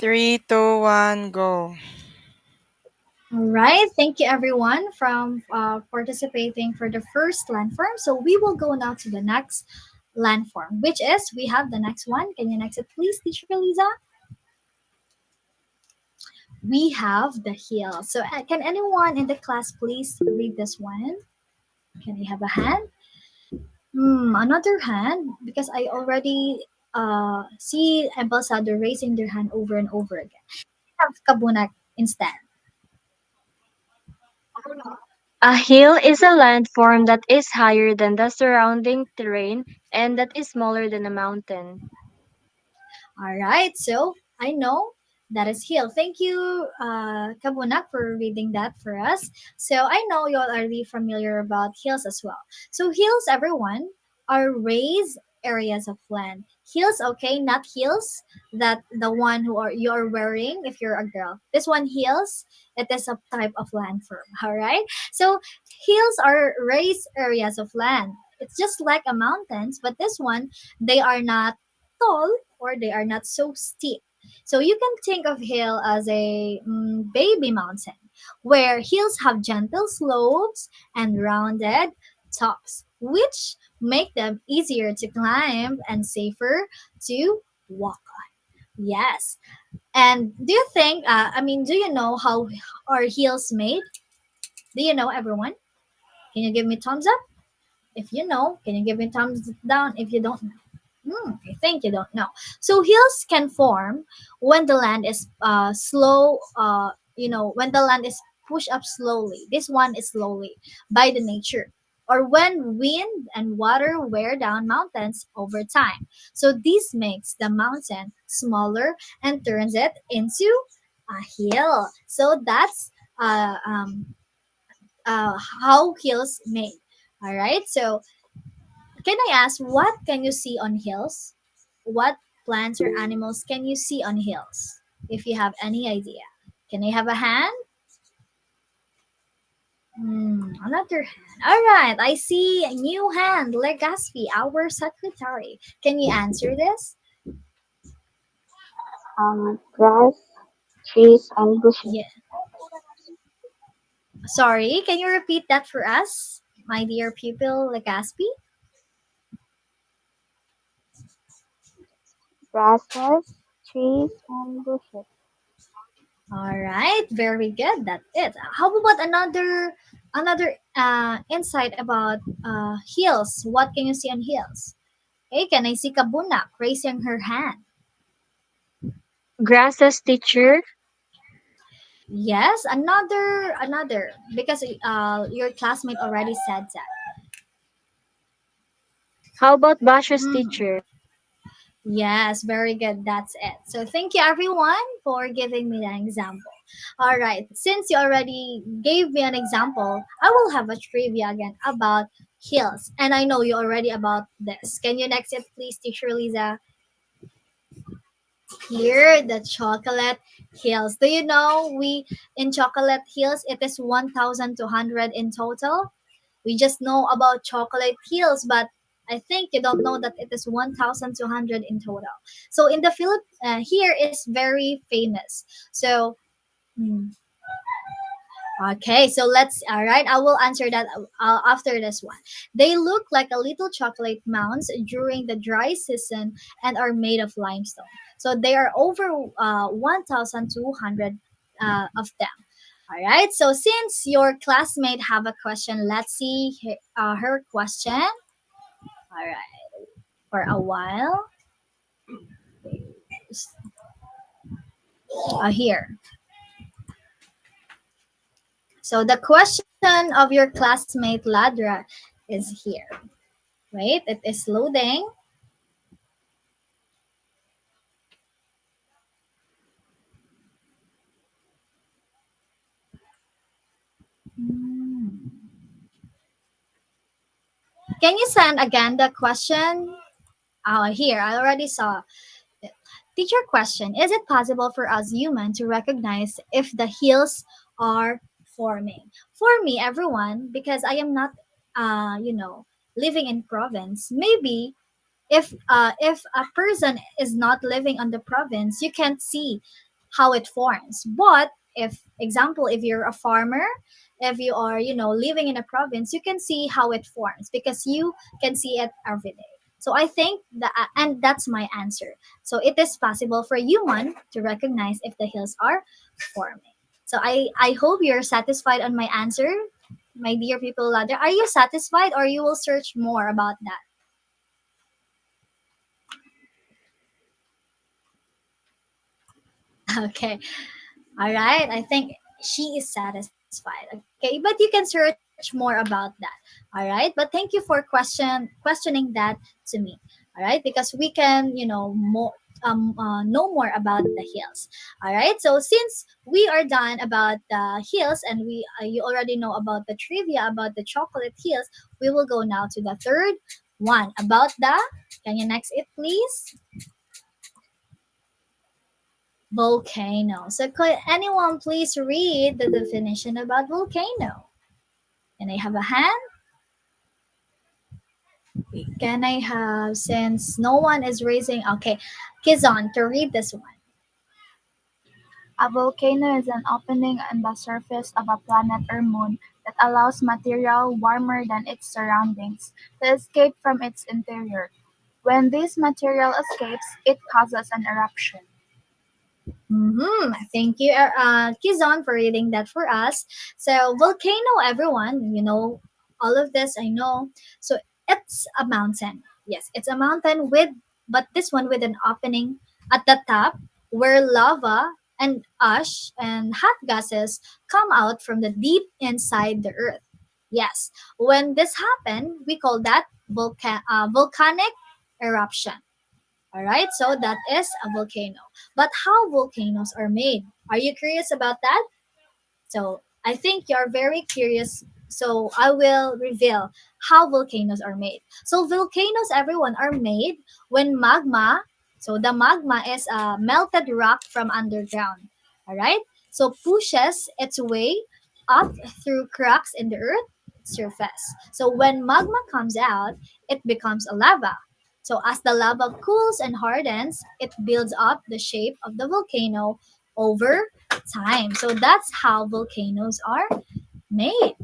Three, two, one, go. All right. Thank you, everyone, from participating for the first landform. So we will go now to the next landform, which is we have the next one. Can you next it, please, Teacher Lisa? We have the hill. So can anyone in the class please read this one? Can I have a hand? Another hand because I already see Ambassador raising their hand over and over again. Have Kabunak instead. A hill is a landform that is higher than the surrounding terrain and that is smaller than a mountain. All right, so I know that is hill. Thank you, Kabunak, for reading that for us. So I know you all are really familiar about hills as well. So hills, everyone, are raised areas of land. Hills, okay, not heels that the one who are you are wearing if you're a girl. This one heels. It is a type of landform. All right. So hills are raised areas of land. It's just like a mountains, but this one they are not tall or they are not so steep. So you can think of hill as a baby mountain, where hills have gentle slopes and rounded tops, which make them easier to climb and safer to walk on. Yes. And do you think, do you know how are hills made? Do you know, everyone? Can you give me thumbs up? If you know, can you give me thumbs down if you don't? I think you don't know. So hills can form when the land is when the land is pushed up slowly. This one is slowly by the nature. Or when wind and water wear down mountains over time. So this makes the mountain smaller and turns it into a hill. So that's uh, um, how hills made. All right. So can I ask, what can you see on hills? What plants or animals can you see on hills? If you have any idea. Can I have a hand? Another hand. All right, I see a new hand, Legaspi, our secretary. Can you answer this? Grass, trees, and bushes. Yeah. Sorry, can you repeat that for us, my dear pupil Legaspi? Grasses, trees, and bushes. All right, very good. That's it. How about another insight about hills? What can you see on hills? Hey, can I see Kabunak raising her hand? Grasses teacher. Yes, another because your classmate already said that. How about bushes Hmm. teacher? Yes, very good. That's it. So thank you everyone for giving me that example. All right, since you already gave me an example, I will have a trivia again about hills, and I know you already about this. Can you next it, please, Teacher Lisa? Here, the chocolate hills. Do you know we in chocolate hills it is 1,200 in total? We just know about chocolate hills, but I think you don't know that it is 1,200 in total. So in the here is very famous. So hmm, okay, so let's all right. I will answer that after this one. They look like a little chocolate mounds during the dry season and are made of limestone. So there are over 1,200 of them. All right. So since your classmate have a question, let's see her question. All right. For a while. Here. So the question of your classmate Ladra is here. Wait, it is loading. Hmm. Can you send again the question? Here, I already saw it. Teacher question: is it possible for us human to recognize if the hills are forming? For me, everyone, because I am not, living in province. Maybe if a person is not living on the province, you can't see. how it forms. But if example, if you're a farmer, if you are, living in a province, you can see how it forms because you can see it every day. So I think that, and that's my answer. So it is possible for human to recognize if the hills are forming. So I hope you're satisfied on my answer, my dear people out there. Are you satisfied, or you will search more about that? Okay. All right. I think she is satisfied. Okay, but you can search more about that. All right. But thank you for questioning that to me. All right, because we can, know more about the hills. All right. So since we are done about the hills, and you already know about the trivia about the chocolate hills, we will go now to the third one about the. Can you next it, please? Volcano. So could anyone please read the definition about volcano? Can I have a hand? Can I have, since no one is raising, okay, Kizon to read this one. A volcano is an opening on the surface of a planet or moon that allows material warmer than its surroundings to escape from its interior. When this material escapes, it causes an eruption. Thank you, Kizon, for reading that for us. So, volcano, everyone, all of this I know. So, it's a mountain. Yes, it's a mountain but this one with an opening at the top where lava and ash and hot gases come out from the deep inside the earth. Yes, when this happened, we call that volcanic eruption. All right, so that is a volcano. But how volcanoes are made? Are you curious about that? So I think you're very curious. So I will reveal how volcanoes are made. So volcanoes, everyone, are made when magma. So the magma is a melted rock from underground. All right. So pushes its way up through cracks in the earth surface. So when magma comes out, it becomes a lava. So as the lava cools and hardens, it builds up the shape of the volcano over time. So that's how volcanoes are made,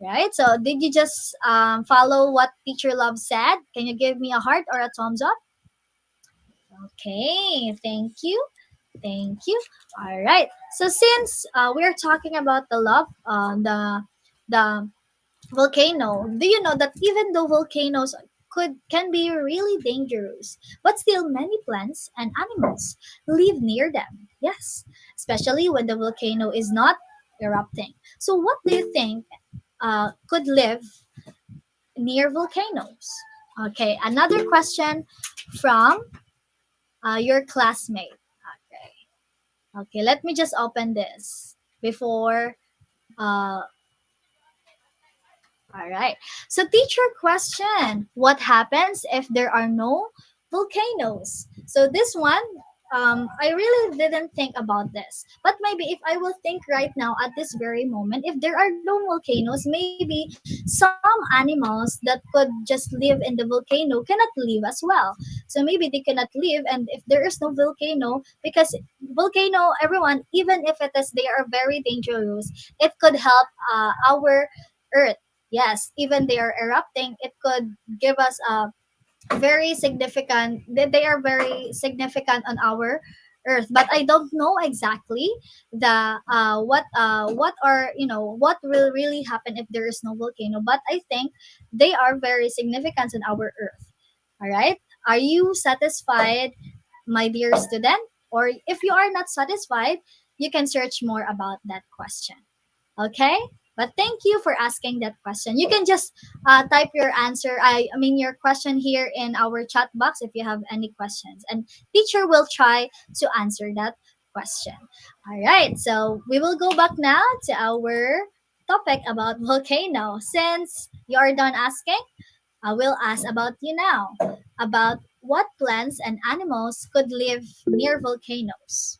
right? So did you just follow what Teacher Love said? Can you give me a heart or a thumbs up? Okay, thank you. Thank you. All right. So since we're talking about the love, the volcano, do you know that even though volcanoes can be really dangerous, but still many plants and animals live near them. Yes, especially when the volcano is not erupting. So what do you think could live near volcanoes? Okay, another question from your classmate. Okay, okay, let me just open this before. Uh, All right. So, teacher question: what happens if there are no volcanoes? So, this one, I really didn't think about this. But maybe if I will think right now at this very moment, if there are no volcanoes, maybe some animals that could just live in the volcano cannot live as well. So, maybe they cannot live, and if there is no volcano, because volcano, everyone, even if it is, they are very dangerous, it could help our Earth. Yes, even they are erupting, it could give us a very significant. They are very significant on our Earth, but I don't know exactly the what are what will really happen if there is no volcano. But I think they are very significant on our Earth. All right, are you satisfied, my dear student? Or if you are not satisfied, you can search more about that question. Okay? But thank you for asking that question. You can just type your answer, I mean your question here in our chat box if you have any questions. And teacher will try to answer that question. All right, so we will go back now to our topic about volcano. Since you are done asking, I will ask about you now. About what plants and animals could live near volcanoes.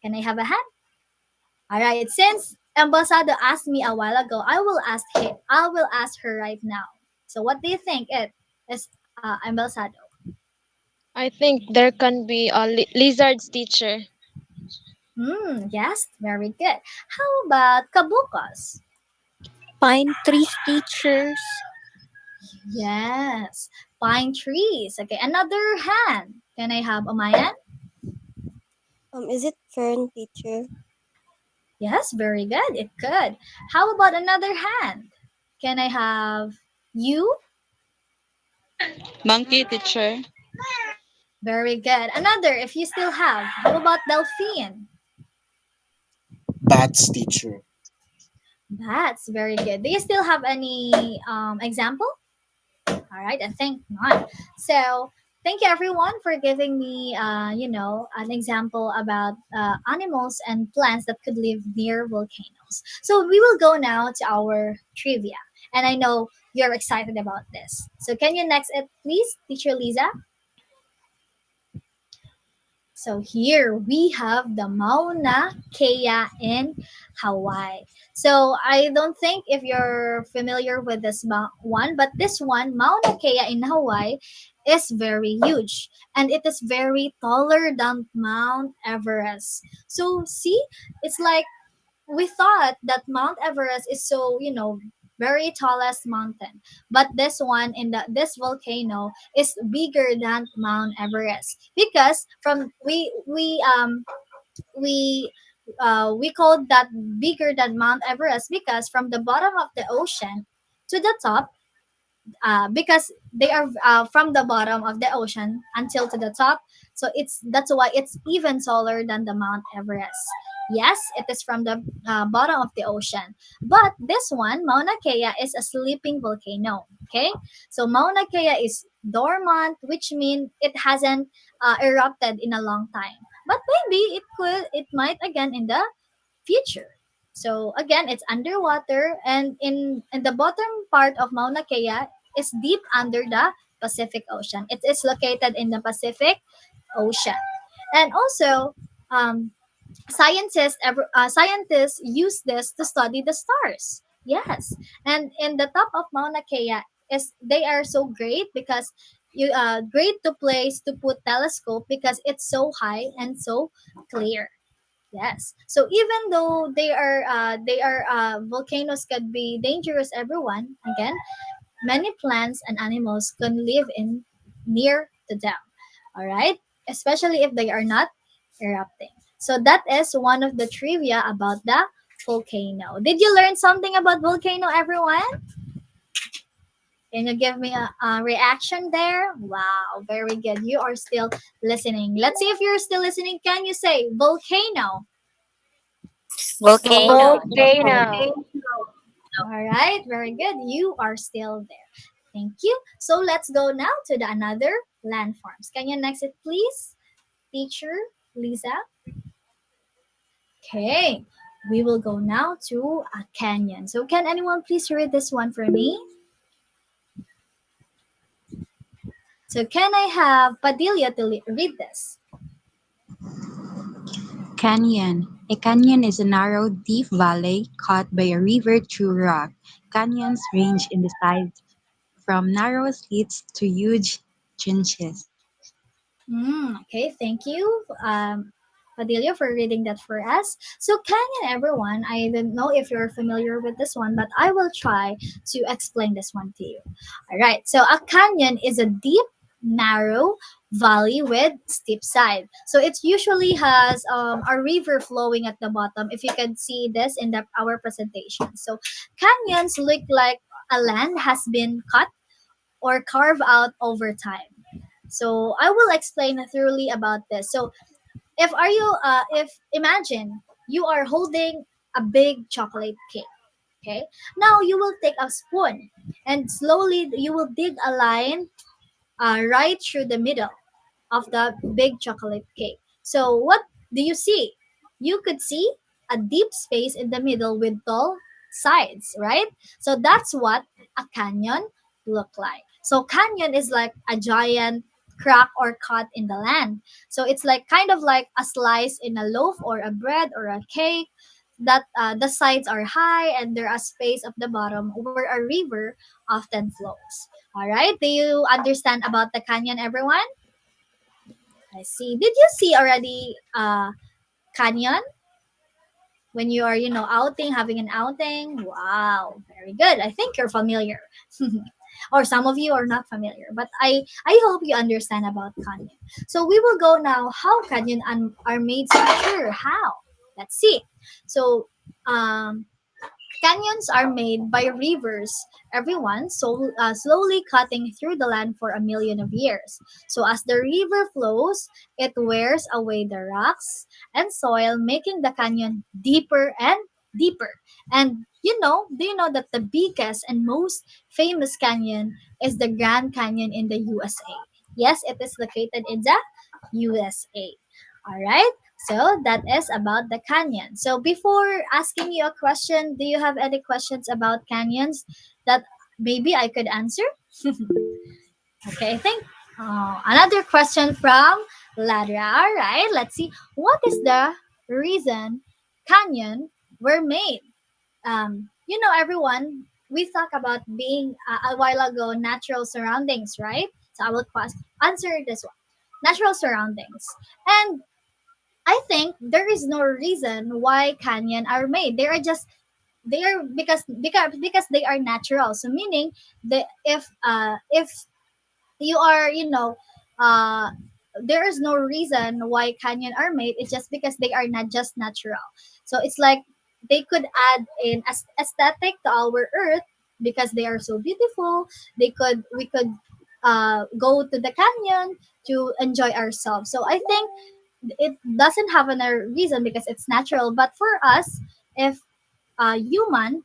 Can I have a hand? All right. Since Ambassador asked me a while ago, I will ask him. I will ask her right now. So, what do you think it is, I think there can be a lizards teacher. Yes, very good. How about kabukos? Pine trees, teachers. Yes, pine trees. Okay, another hand. Can I have Umayan? Is it fern, teacher? Yes, very good. It could. How about another hand? Can I have you? Monkey teacher. Very good. Another, if you still have. How about delphine? Bats teacher. That's very good. Do you still have any example? All right, I think not. So thank you everyone for giving me, an example about animals and plants that could live near volcanoes. So we will go now to our trivia, and I know you're excited about this. So can you next it, please, Teacher Lisa? So here we have the Mauna Kea in Hawaii. So I don't think if you're familiar with this one, but this one, Mauna Kea in Hawaii, is very huge and it is very taller than Mount Everest. So see, it's like we thought that Mount Everest is so, very tallest mountain. But this one in the this volcano is bigger than Mount Everest because from we called that bigger than Mount Everest because from the bottom of the ocean to the top, because they are from the bottom of the ocean until to the top, so that's why it's even taller than the Mount Everest. Yes, it is from the bottom of the ocean, but this one, Mauna Kea, is a sleeping volcano. Okay, so Mauna Kea is dormant, which means it hasn't erupted in a long time, but maybe it might again in the future. So again, it's underwater, and in the bottom part of Mauna Kea is deep under the Pacific Ocean. It is located in the Pacific Ocean, and also um, scientists use this to study the stars. Yes, and in the top of Mauna Kea is they are so great because you great to place to put telescope because it's so high and so clear. Yes. So even though they are volcanoes could be dangerous, everyone again, many plants and animals can live in near to them. All right, especially if they are not erupting. So that is one of the trivia about the volcano. Did you learn something about volcano, everyone? Can you give me a reaction there? Wow, very good. You are still listening. Let's see if you're still listening. Can you say volcano? Volcano. Volcano. All right, very good. You are still there. Thank you. So let's go now to the another landforms. Can you next it, please, teacher Lisa? Okay, we will go now to a canyon. So can anyone please read this one for me? So can I have Padilla to read this? Canyon. A canyon is a narrow, deep valley cut by a river through rock. Canyons range in the size from narrow slits to huge trenches. Okay, thank you, Padilla, for reading that for us. So, canyon, everyone, I don't know if you're familiar with this one, but I will try to explain this one to you. All right, so a canyon is a deep, narrow valley with steep side. So it usually has a river flowing at the bottom. If you can see this in our presentation, so canyons look like a land has been cut or carved out over time. So I will explain thoroughly about this. So if imagine you are holding a big chocolate cake. Okay. Now you will take a spoon and slowly you will dig a line right through the middle of the big chocolate cake. So what do you see? You could see a deep space in the middle with tall sides, right? So that's what a canyon look like. So canyon is like a giant crack or cut in the land. So it's like kind of like a slice in a loaf or a bread or a cake that the sides are high and there are space of the bottom where a river often flows. All right, do you understand about the canyon, everyone? I see. Did you see already canyon when you are, outing, having an outing? Wow, very good. I think you're familiar. Or some of you are not familiar, but I hope you understand about canyon. So we will go now how canyon are made secure. How? Let's see. So um canyons are made by rivers, everyone, slowly cutting through the land for a million of years. So as the river flows, it wears away the rocks and soil, making the canyon deeper and deeper. And do you know that the biggest and most famous canyon is the Grand Canyon in the USA? Yes, it is located in the USA. All right. So that is about the canyon. So before asking you a question, do you have any questions about canyons that maybe I could answer? Okay, I think another question from Ladra. All right, let's see. What is the reason canyon were made? Everyone, we talk about being a while ago natural surroundings, right? So I will answer this one. Natural surroundings. And I think there is no reason why canyon are made. They are because they are natural. So meaning the if you are uh there is no reason why canyon are made. It's just because they are not just natural. So it's like they could add an aesthetic to our earth because they are so beautiful. We could go to the canyon to enjoy ourselves. So I think it doesn't have a reason because it's natural. But for us, if human,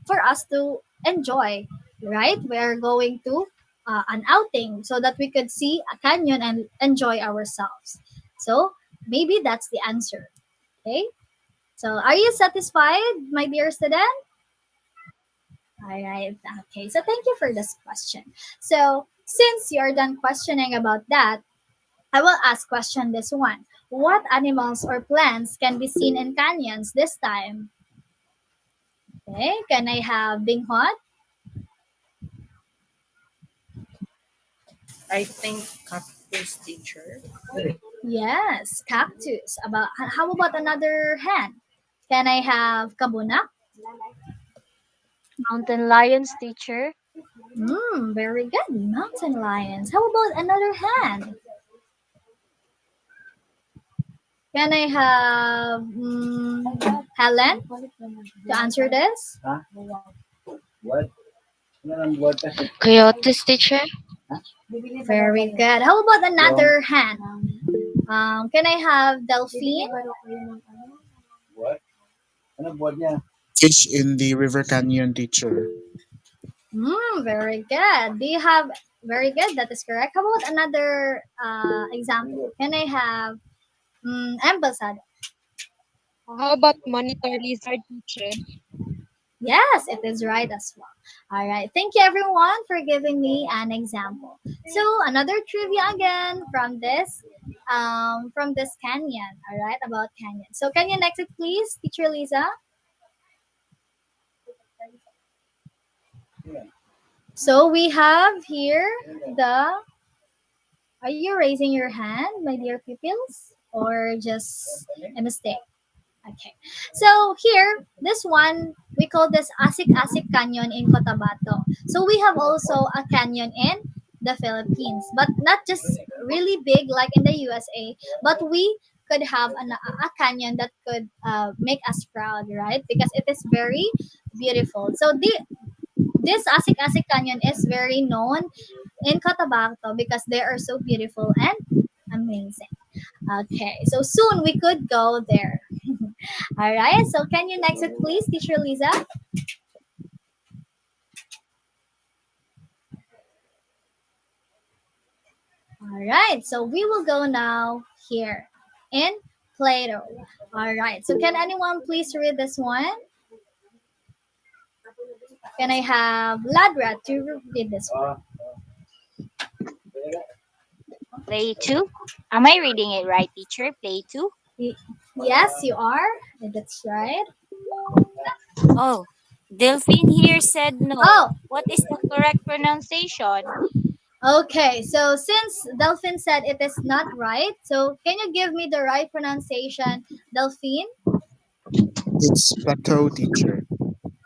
for us to enjoy, right? We are going to an outing so that we could see a canyon and enjoy ourselves. So maybe that's the answer. Okay. So are you satisfied, my dear student? All right. Okay. So thank you for this question. So since you're done questioning about that, I will ask question this one. What animals or plants can be seen in canyons this time? Okay, can I have Bing Hot? I think cactus teacher. Yes, cactus. How about another hand? Can I have Kabuna? Mountain lions, teacher. Very good. Mountain lions. How about another hand? Can I have Helen to answer this? Coyotes, teacher. Very good. How about another hand? Can I have Delphine? Fish in the River Canyon, teacher. Very good. Do you have very good? That is correct. How about another example? Can I have Ambassador? How about monitor lizard, teacher? Yes, it is right as well. All right. Thank you everyone for giving me an example. So another trivia again from this canyon. All right, about canyon. So can you next it please, teacher Lisa? So we have here the are you raising your hand, my dear pupils? Or just a mistake? Okay. So here, this one, we call this Asik Asik Canyon in Cotabato. So we have also a canyon in the Philippines, but not just really big like in the USA, but we could have a canyon that could make us proud, right? Because it is very beautiful. So this Asik Asik Canyon is very known in Cotabato because they are so beautiful and amazing. Okay, so soon we could go there. All right, so can you next it please, teacher Lisa? All right, so we will go now here in Plato. All right, so can anyone please read this one? Can I have Ladra to read this one? Play 2. Am I reading it right, teacher? Play 2? Y- Yes, you are. That's right. Oh, Delphine here said no. Oh, What is the correct pronunciation? Okay, so since Delphine said it is not right, so can you give me the right pronunciation, Delphine? It's plateau, teacher.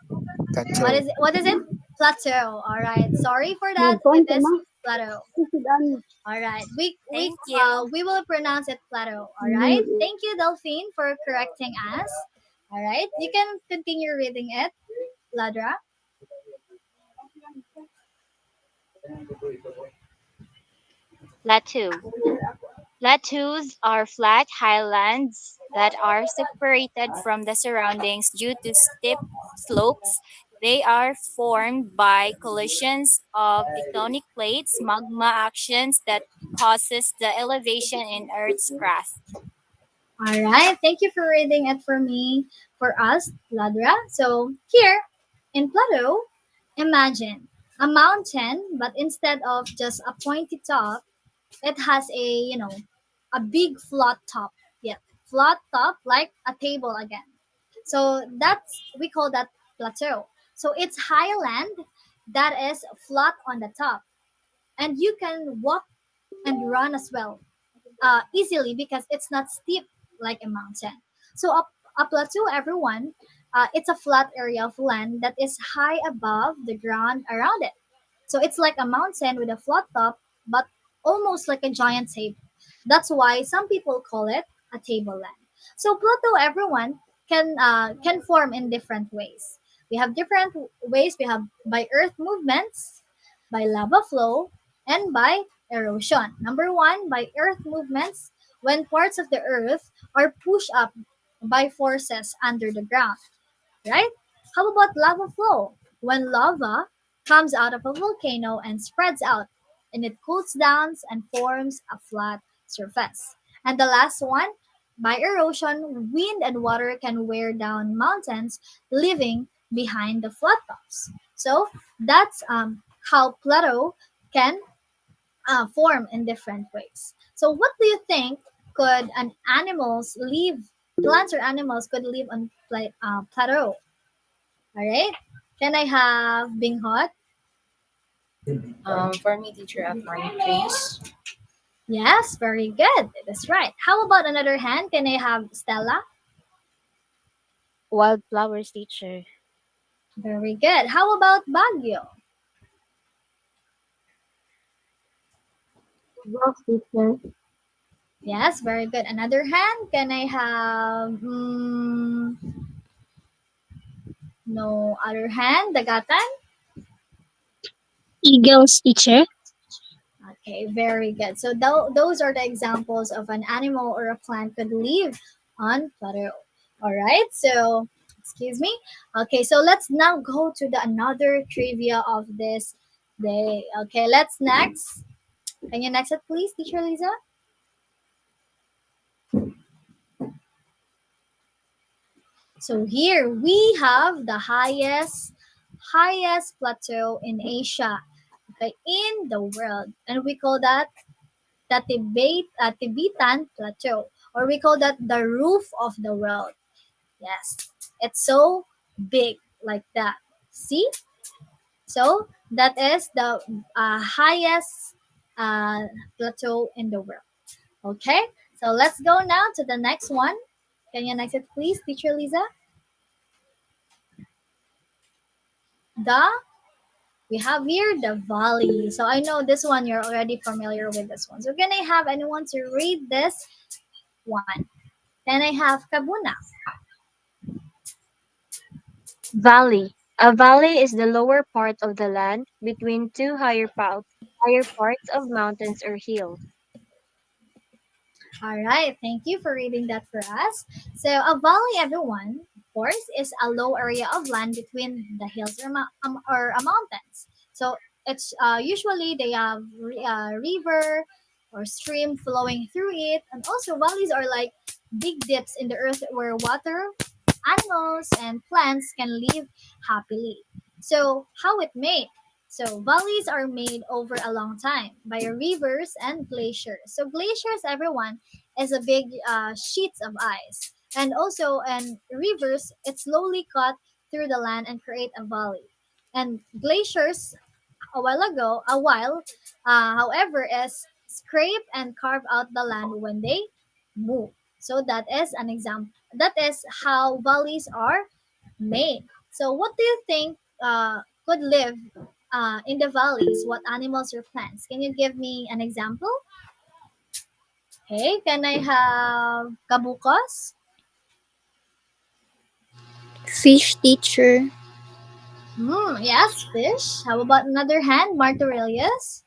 What Plateau. is it? What is it? Plateau. All right. Sorry for that. It Nagkuhan ka, is ma? plateau. Susudan. All right. Thank you. We will pronounce it plateau. All right. Mm. Thank you, Delphine, for correcting us. All right. You can continue reading it, Ladra. Plateau. Plateaus are flat highlands that are separated from the surroundings due to steep slopes. They are formed by collisions of tectonic plates, magma actions that causes the elevation in Earth's crust. All right. Thank you for reading it for me, for us, Ladra. So here in plateau, imagine a mountain, but instead of just a pointy top, it has a big flat top. Yeah, flat top like a table again. So that's we call that plateau. So it's highland that is flat on the top, and you can walk and run as well easily because it's not steep like a mountain. So a plateau, everyone, it's a flat area of land that is high above the ground around it. So it's like a mountain with a flat top, but almost like a giant table. That's why some people call it a tableland. So plateau, everyone, can form in different ways. We have different ways. We have by earth movements, by lava flow, and by erosion. Number one, by earth movements, when parts of the earth are pushed up by forces under the ground, right? How about lava flow? When lava comes out of a volcano and spreads out, and it cools down and forms a flat surface. And the last one, by erosion, wind and water can wear down mountains, leaving behind the flat tops. So that's how plateau can form in different ways. So what do you think could an animals live? Plants or animals could live on plateau. All right. Can I have Bing Hot? For me, teacher, a pine trees. Yes, very good. That's right. How about another hand? Can I have Stella? Wildflowers, teacher. Very good. How about Baguio? Rocks, teacher. Yes, very good. Another hand? Can I have no other hand? Dagatan? Eagles, teacher. Okay, very good. So those are the examples of an animal or a plant could live on plateau. All right. So excuse me. Okay, so let's now go to the another trivia of this day. Okay, let's next. Can you next it, please, Teacher Lisa? So here we have the highest plateau in Asia, okay, in the world, and we call that the Tibetan Plateau, or we call that the roof of the world. Yes, it's so big like that. See? So that is the highest uh, plateau in the world. Okay, so let's go now to the next one. Can you next it, please, Teacher Lisa? The we have here the valley. So I know this one you're already familiar with this one. So can I have anyone to read this one? Can I have Kabuna? Valley. A valley is the lower part of the land between two higher parts of mountains or hills. All right, thank you for reading that for us. So, a valley, everyone, of course, is a low area of land between the hills or mountains. So, it's usually they have river or stream flowing through it, and also valleys are like big dips in the earth where water, animals, and plants can live happily. So, how it made? So, valleys are made over a long time by rivers and glaciers. So, glaciers, everyone, is a big sheets of ice. And also, and rivers, it slowly cut through the land and create a valley. And glaciers a while, however, is scrape and carve out the land when they move. So that is an example. That is how valleys are made. So what do you think could live in the valleys? What animals or plants? Can you give me an example? Hey, can I have kabukos? Fish, teacher. Yes, fish. How about another hand, Martorelius?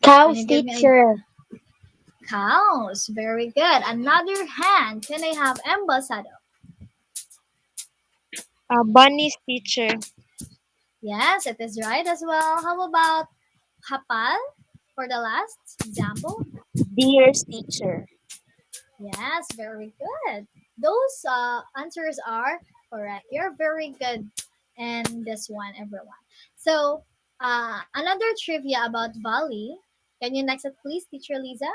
Can Cows, you give me teacher. cows? Very good. Another hand. Can I have ambassador? Bunnies, teacher. Yes, it is right as well. How about hapal for the last example? Deer's, teacher. Yes, very good. Those answers are correct. You're very good in this one, everyone. So, another trivia about Valley. Can you next it, please, Teacher Lisa?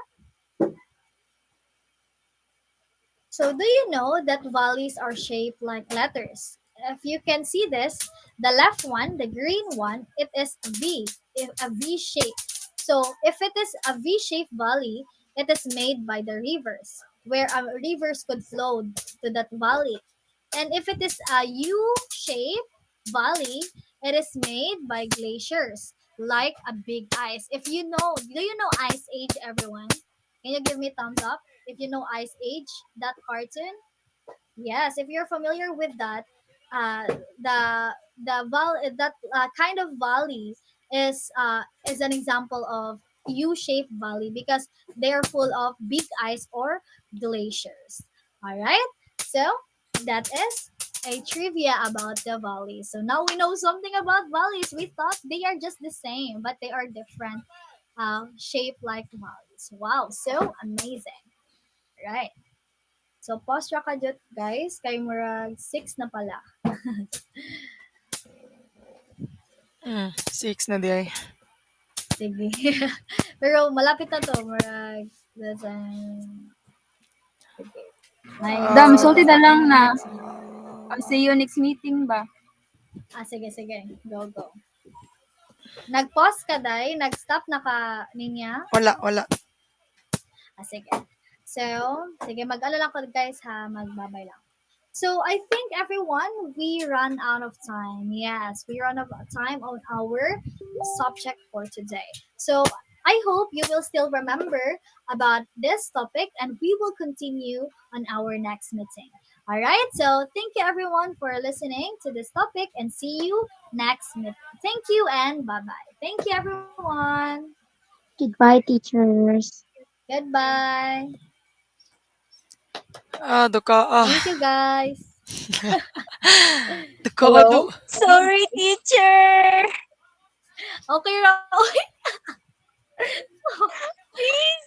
So, do you know that valleys are shaped like letters? If you can see this, the left one, the green one, it is V, a V shape. So, if it is a V shaped valley, it is made by the rivers, where rivers could flow to that valley. And if it is a U shaped valley, it is made by glaciers, like a big ice. If you know, do you know Ice Age, everyone? Can you give me thumbs up if you know Ice Age, that cartoon? Yes, if you're familiar with that, uh, that kind of valley is an example of U-shaped valley because they are full of big ice or glaciers. All right, so that is a trivia about the valleys. So now we know something about valleys. We thought they are just the same, but they are different, shaped like valleys. Wow, so amazing, right? So, pause ra ka jud, guys. Kay murag 6 na pala. Six na di ay. Sige. Pero malapit na to. Murag, sige. Dam, Nine, sulti na lang na. minutes. See you next meeting ba? Sige, sige. Go, go. Nag-pause ka, day? Nag-stop na ka ninya? Wala. Sige. So, sige, mag-ano lang ko, guys, ha? Magbabay lang. So I think everyone, we run out of time. Yes, we run out of time on our subject for today. So I hope you will still remember about this topic and we will continue on our next meeting. All right. So thank you everyone for listening to this topic and see you next meeting. Thank you and bye bye. Thank you everyone. Goodbye, teachers. Goodbye. Duka Thank you guys. Duka Hello? do. Sorry, teacher. Okay, Raul. Please